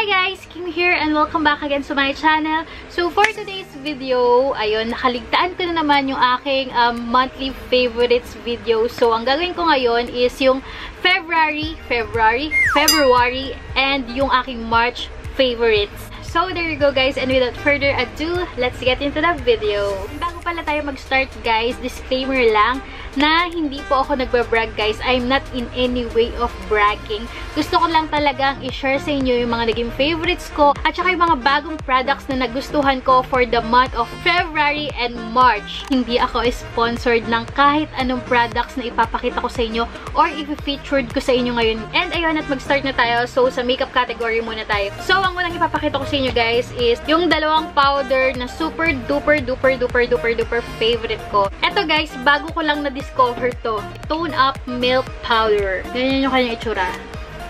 guys! Kim here and welcome back again to my channel. So for today's video, ayun, nakaligtaan ko na naman yung aking monthly favorites video. So ang gagawin ko ngayon is yung February, and yung aking March favorites. So there you go guys, and without further ado, let's get into the video. Bago pala tayo mag-start guys, disclaimer lang na hindi po ako nagbabrag guys. I'm not in any way of bragging. Gusto ko lang talagang i-share sa inyo yung mga naging favorites ko at saka yung mga bagong products na nagustuhan ko for the month of February and March. Hindi ako sponsored ng kahit anong products na ipapakita ko sa inyo or i-featured ko sa inyo ngayon. And ayun, at mag-start na tayo. So sa makeup category muna tayo. So ang unang ipapakita ko sa inyo guys is yung dalawang powder na super duper favorite ko. Eto guys, bago ko lang na-discover to. Tone Up Milk Powder. Ganyan yung kanyang itsura.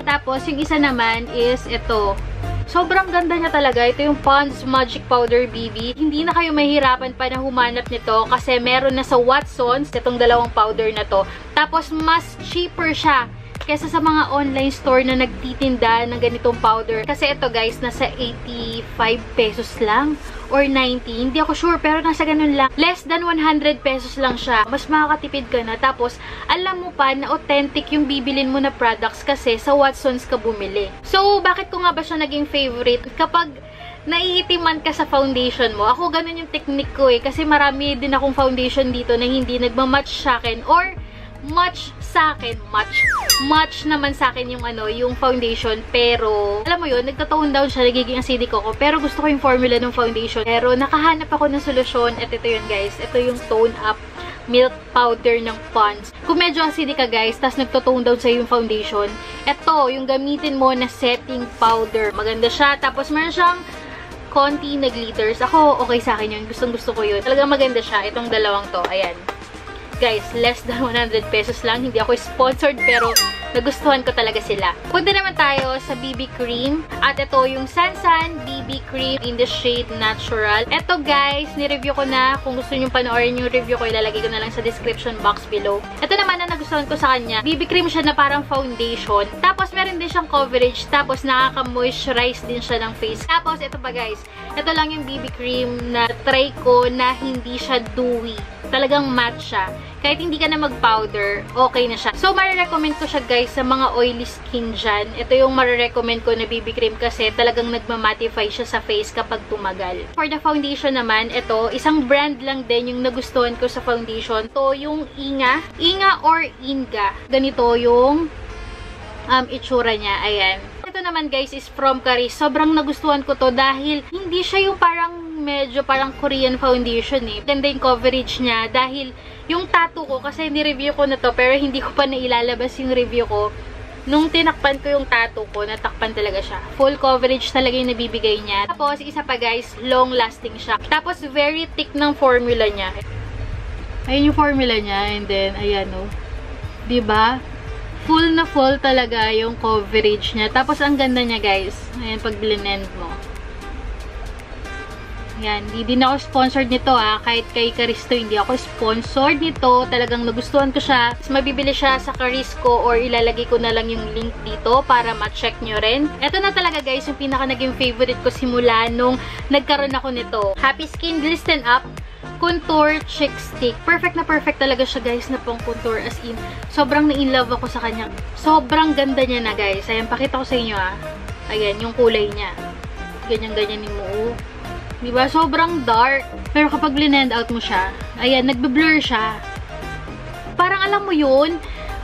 Tapos, yung isa naman is ito. Sobrang ganda niya talaga. Ito yung Pond's Magic Powder BB. Hindi na kayo mahirapan pa na humanap nito kasi meron na sa Watsons itong dalawang powder na to. Tapos, mas cheaper siya kesa sa mga online store na nagtitinda ng ganitong powder. Kasi ito guys, nasa 85 pesos lang or 90. Hindi ako sure, pero nasa ganun lang. Less than 100 pesos lang siya. Mas makakatipid ka na. Tapos, alam mo pa na authentic yung bibilin mo na products kasi sa Watsons ka bumili. So, bakit ko nga ba siya naging favorite? Kapag naiitiman ka sa foundation mo, ako ganun yung technique ko eh. Kasi marami din akong foundation dito na hindi nagmamatch sa akin or match naman sa akin yung yung foundation, pero alam mo yun, nagta-tone down siya, nagiging acidic ako, pero gusto ko yung formula ng foundation, pero nakahanap ako ng solusyon at ito yun guys, ito yung Tone Up Milk Powder ng Pond's. Kung medyo acidic ka guys, tas nagto-tone down sa'yo yung foundation, ito yung gamitin mo na setting powder, maganda siya, tapos meron siyang konti na glitters. Ako, okay sa akin yun, gustong-gusto ko yun, talagang maganda siya, itong dalawang to, ayan guys, less than 100 pesos lang. Hindi ako sponsored pero nagustuhan ko talaga sila. Punta naman tayo sa BB cream. At ito yung Sansan BB cream in the shade Natural. Ito guys, ni-review ko na. Kung gusto nyo panoorin yung review ko, ilalagay ko na lang sa description box below. Ito naman na nagustuhan ko sa kanya. BB cream siya na parang foundation. Tapos meron din siyang coverage. Tapos nakaka-moisturize din siya ng face. Tapos ito pa guys, ito lang yung BB cream na try ko na hindi siya dewy. Talagang matte siya. Kahit hindi ka na mag-powder, okay na siya. So, marirecommend ko siya guys sa mga oily skin dyan. Ito yung marirecommend ko na BB cream kasi talagang nagmamatify siya sa face kapag tumagal. For the foundation naman, ito, isang brand lang din yung nagustuhan ko sa foundation. Ito yung Inga or Inga. Ganito yung itsura niya. Ayan. Ito naman guys is from Caris. Sobrang nagustuhan ko to dahil hindi siya yung medyo parang Korean foundation eh. Ganda yung coverage niya dahil yung tattoo ko, kasi ni-review ko na to pero hindi ko pa nailalabas yung review ko. Nung tinakpan ko yung tattoo ko, natakpan talaga siya. Full coverage talaga yung nabibigay niya. Tapos, isa pa guys, long lasting siya. Tapos, very thick ng formula niya. Ayun yung formula niya and then, ayan o. Diba? Full na full talaga yung coverage niya. Tapos, ang ganda niya guys. Ayan, pag blend mo. Yan, hindi din ako sponsored nito kahit kay Caristo hindi ako sponsored nito. Talagang nagustuhan ko siya. Mabibili siya sa Carisco or ilalagay ko na lang yung link dito para ma-check nyo rin. Ito na talaga guys yung pinaka naging favorite ko simula nung nagkaroon ako nito. Happy Skin Glisten Up Contour Chick Stick. Perfect na perfect talaga siya guys na pang contour, as in. Sobrang na-in-love ako sa kanya. Sobrang ganda niya na guys. Ayan, pakita ko sa inyo Ayan, yung kulay niya. Ganyan-ganyan mo. Diba? Sobrang dark. Pero kapag blend out mo siya, ayan, nagbe-blur siya. Parang alam mo yun,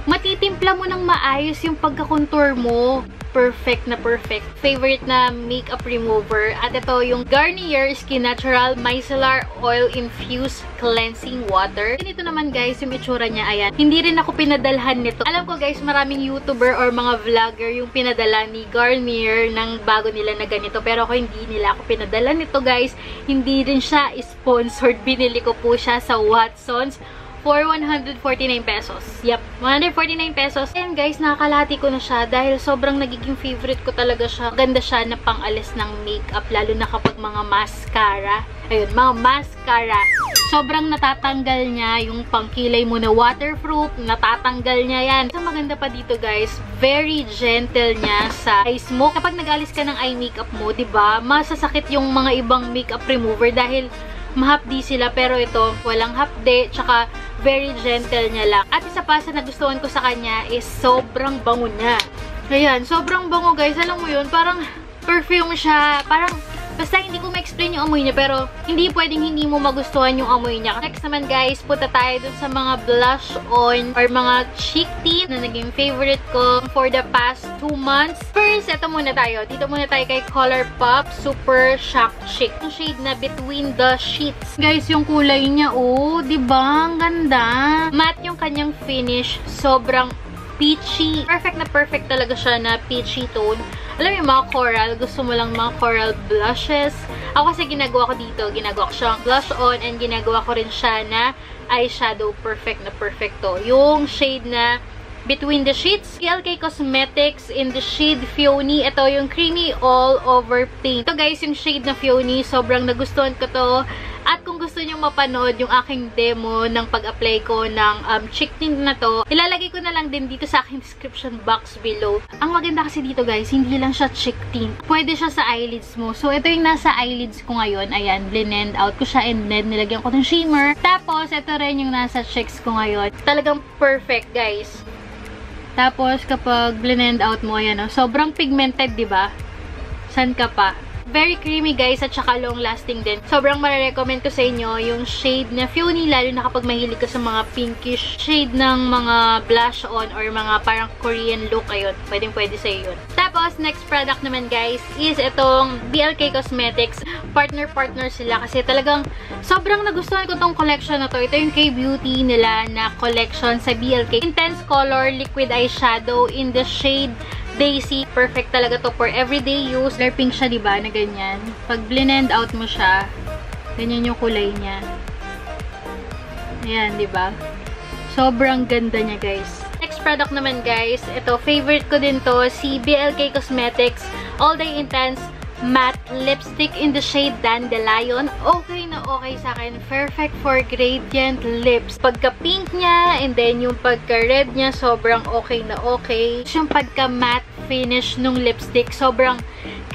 matitimpla mo ng maayos yung pagka-contour mo. Perfect na perfect. Favorite na makeup remover. At ito yung Garnier Skin Natural Micellar Oil Infused Cleansing Water. Ganito naman guys yung itsura niya. Ayan. Hindi rin ako pinadalhan nito. Alam ko guys, maraming YouTuber or mga vlogger yung pinadala ni Garnier ng bago nila na ganito. Pero ako hindi nila ako pinadala nito guys. Hindi rin siya sponsored. Binili ko po siya sa Watsons for 149 pesos. Yep, 149 pesos. And guys, nakakalati ko na siya dahil sobrang nagiging favorite ko talaga siya. Ganda siya na pang-alis ng makeup, lalo na kapag mga mascara. Ayun, mga mascara. Sobrang natatanggal niya yung pangkilay mo na waterproof. Natatanggal niya yan. Ang maganda pa dito guys, very gentle niya sa eyes mo. Kapag nag-alis ka ng eye makeup mo, diba, masasakit yung mga ibang makeup remover dahil mahapdi sila. Pero ito, walang hapde. Tsaka, very gentle niya lang. At isa pa sa nagustuhan ko sa kanya is sobrang bango niya. Ayan, sobrang bango guys. Alam mo yun, parang perfume siya. Parang, basta hindi ko ma-explain yung amoy niya, pero hindi pwedeng hindi mo magustuhan yung amoy niya. Next naman guys, punta tayo dun sa mga blush on or mga cheek tint na naging favorite ko for the past 2 months. First, ito muna tayo. Dito muna tayo kay ColourPop Super Shock Chic. Yung shade na Between the Sheets. Guys, yung kulay niya, oh, diba? Ang ganda. Matte yung kanyang finish. Sobrang peachy. Perfect na perfect talaga siya na peachy tone. Alam mo yung mga coral, gusto mo lang mga coral blushes. Ako kasi ginagawa ko dito, ginagawa ko siyang blush on and ginagawa ko rin siya na eyeshadow. Perfect na perfect to. Yung shade na Between the Sheets, BLK Cosmetics in the shade Fiony. Ito yung creamy all over pink. Ito guys, yung shade na Fiony, sobrang nagustuhan ko to. At kung gusto nyo mapanood yung aking demo ng pag-apply ko ng cheek tint na to, ilalagay ko na lang din dito sa aking description box below. Ang maganda kasi dito guys, hindi lang siya cheek tint. Pwede siya sa eyelids mo. So, ito yung nasa eyelids ko ngayon. Ayan, blend out ko siya and then nilagyan ko ng shimmer. Tapos, ito rin yung nasa cheeks ko ngayon. Talagang perfect guys. Tapos, kapag blend out mo, ayan o, sobrang pigmented, diba? San ka pa? Very creamy guys at saka long lasting din. Sobrang marirecommend ko sa inyo yung shade na Fiony, lalo na kapag mahilig ka sa mga pinkish shade ng mga blush on or mga parang Korean look. Ayun, pwede sa iyo yun. Tapos, next product naman guys is itong BLK Cosmetics. Partner sila kasi talagang sobrang nagustuhan ko tong collection na to. Ito yung K-Beauty nila na collection sa BLK. Intense Color Liquid Eyeshadow in the shade Daisy. Perfect talaga to for everyday use. Color pink siya, diba? Na ganyan. Pag blend out mo siya, ganyan yung kulay niya. Ayan, diba? Sobrang ganda niya, guys. Next product naman, guys. Ito, favorite ko din to. Si BLK Cosmetics All Day Intense Matte Lipstick in the shade Dandelion. Okay na okay sa akin. Perfect for gradient lips. Pagka-pink niya, and then yung pagka-red niya, sobrang okay na okay. Yung pagka-matte finish nung lipstick, sobrang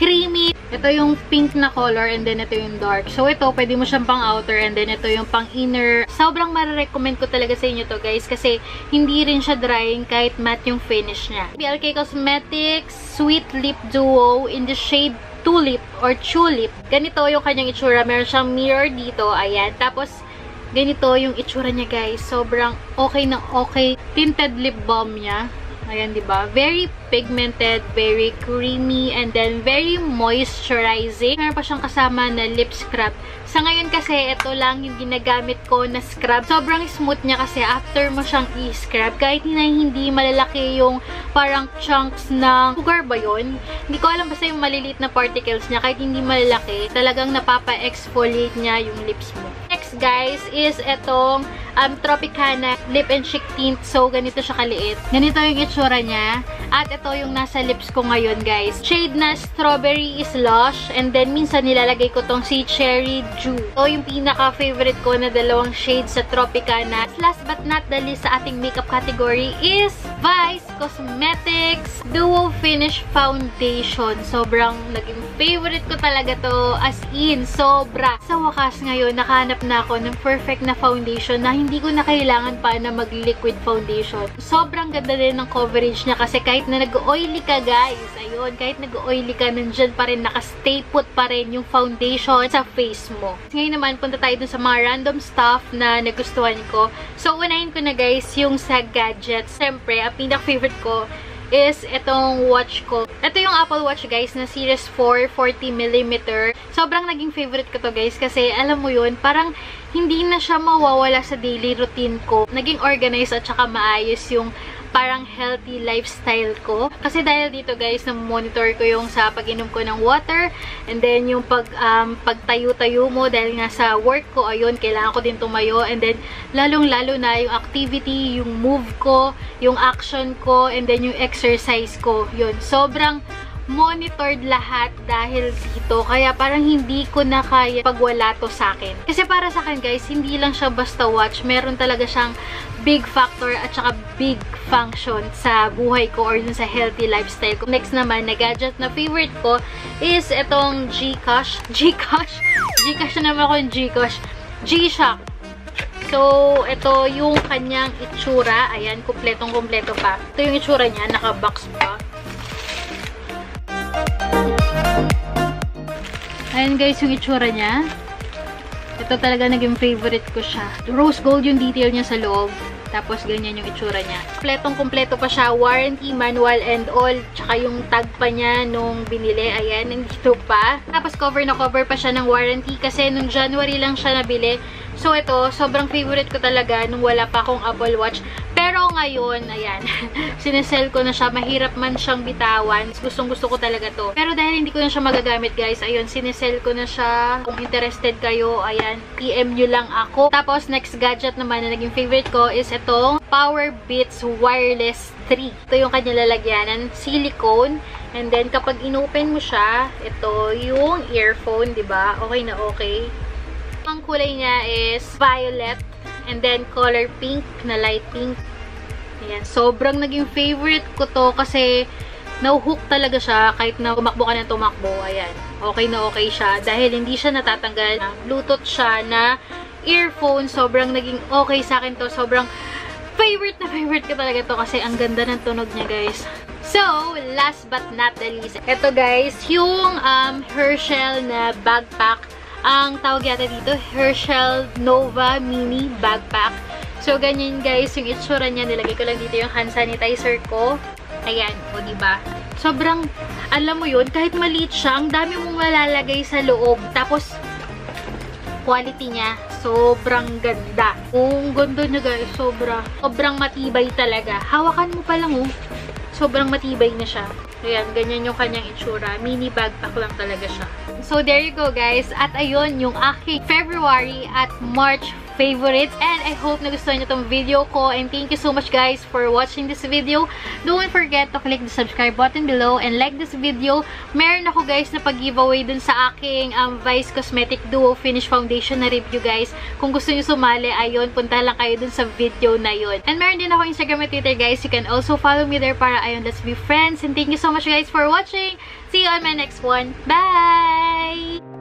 creamy. Ito yung pink na color, and then ito yung dark. So, ito, pwede mo siyang pang-outer, and then ito yung pang-inner. Sobrang marirecommend ko talaga sa inyo to, guys, kasi hindi rin siya drying kahit matte yung finish niya. BLK Cosmetics Sweet Lip Duo in the shade Tulip or Tulip. Ganito yung kanyang itsura. Meron siyang mirror dito. Ayan. Tapos, ganito yung itsura niya, guys. Sobrang okay na okay. Tinted lip balm niya. Ayan, diba? Very pigmented, very creamy, and then very moisturizing. Meron pa siyang kasama na lip scrub. Sa ngayon kasi, ito lang yung ginagamit ko na scrub. Sobrang smooth niya kasi after mo siyang i-scrub. Kahit na hindi malalaki yung parang chunks ng sugar ba yun? Hindi ko alam, basta yung maliliit na particles niya. Kahit hindi malalaki, talagang napapa-exfoliate niya yung lips mo. Next, guys, is itong Tropicana Lip and Cheek Tint. So, ganito siya kaliit. Ganito yung itsura niya. At ito yung nasa lips ko ngayon, guys. Shade na Strawberry is Lush. And then, minsan nilalagay ko tong si Cherry Dew. Ito yung pinaka-favorite ko na dalawang shades sa Tropicana. Last but not the least sa ating makeup category is Vice Cosmetics Duo Finish Foundation. Sobrang naging favorite ko talaga to. As in, sobra. Sa wakas ngayon, nakahanap na ako ng perfect na foundation na hindi ko na kailangan pa na mag-liquid foundation. Sobrang ganda din ng coverage niya kasi kahit na nag-oily ka, guys, ayun, kahit nag-oily ka, nandyan pa rin, naka-stay put pa rin yung foundation sa face mo. Ngayon naman, punta tayo dun sa mga random stuff na nagustuhan ko. So, unahin ko na, guys, yung sa gadgets. Siyempre, ang pinaka-favorite ko is itong watch ko. Ito yung Apple Watch, guys, na Series 4, 40mm. Sobrang naging favorite ko to, guys, kasi alam mo yun, parang hindi na siya mawawala sa daily routine ko. Naging organized at saka maayos yung parang healthy lifestyle ko. Kasi dahil dito, guys, na-monitor ko yung sa pag-inom ko ng water, and then yung pagtayo-tayo mo dahil nga sa work ko, ayun, kailangan ko din tumayo, and then lalong-lalo na yung activity, yung move ko, yung action ko, and then yung exercise ko. Yun, sobrang monitored lahat dahil dito. Kaya parang hindi ko na kaya pag wala to sa akin. Kasi para sa akin guys, hindi lang siya basta watch. Meron talaga siyang big factor at saka big function sa buhay ko or dun sa healthy lifestyle ko. Next naman, na gadget na favorite ko is itong Gcash. Gcash naman ako yung Gcash. G-Shock. So, ito yung kanyang itsura. Ayan, kumpletong-kumpleto pa. Ito yung itsura niya, naka-box pa. Ayan guys, yung itsura niya. Ito talaga naging favorite ko siya. Rose gold yung detail niya sa loob. Tapos, ganyan yung itsura niya. Kumpletong-kumpleto pa siya. Warranty, manual, and all. Tsaka yung tag pa niya nung binili. Ayan, nandito pa. Tapos, cover na cover pa siya ng warranty. Kasi nung January lang siya nabili. So, ito, sobrang favorite ko talaga nung wala pa akong Apple Watch. Pero ngayon, ayan, sinesell ko na siya. Mahirap man siyang bitawan. Gustong-gusto ko talaga to. Pero dahil hindi ko na siya magagamit, guys, ayun, sinesell ko na siya. Kung interested kayo, ayan, PM nyo lang ako. Tapos, next gadget naman na naging favorite ko is itong Powerbeats Wireless 3. Ito yung kanya lalagyanan. Silicone. And then, kapag inopen mo siya, ito yung earphone, diba? Okay na okay. Ang kulay niya is violet. And then, color pink na light pink. Ayan. Sobrang naging favorite ko to kasi nauhook talaga siya kahit na tumakbo ka na tumakbo. Ayan. Okay na okay siya. Dahil hindi siya natatanggal. Bluetooth siya na earphone. Sobrang naging okay sa akin to. Sobrang favorite na favorite ko talaga to kasi ang ganda ng tunog niya, guys. So, last but not the least. Ito, guys, yung Herschel na backpack. Ang tawag yata dito, Herschel Nova Mini Backpack. So, ganyan guys, yung itsura niya. Nilagay ko lang dito yung hand sanitizer ko. Ayan, o diba? Sobrang, alam mo yun, kahit maliit siya, ang dami mong malalagay sa loob. Tapos, quality niya, sobrang ganda. Ang ganda niya guys, sobrang matibay talaga. Hawakan mo pa lang oh. Sobrang matibay na siya. Ayan, ganyan yung kanyang itsura. Mini backpack lang talaga siya. So, there you go, guys. At ayun, yung aking February at March favorites. And I hope nagustuhan nyo itong video ko. And thank you so much, guys, for watching this video. Don't forget to click the subscribe button below and like this video. Meron ako, guys, na pag-giveaway dun sa aking Vice Cosmetic Duo Finish Foundation na review, guys. Kung gusto nyo sumali, ayun, punta lang kayo dun sa video na yun. And meron din ako Instagram at Twitter, guys. You can also follow me there para, ayun, let's be friends. And thank you so much, guys, for watching. See you on my next one. Bye!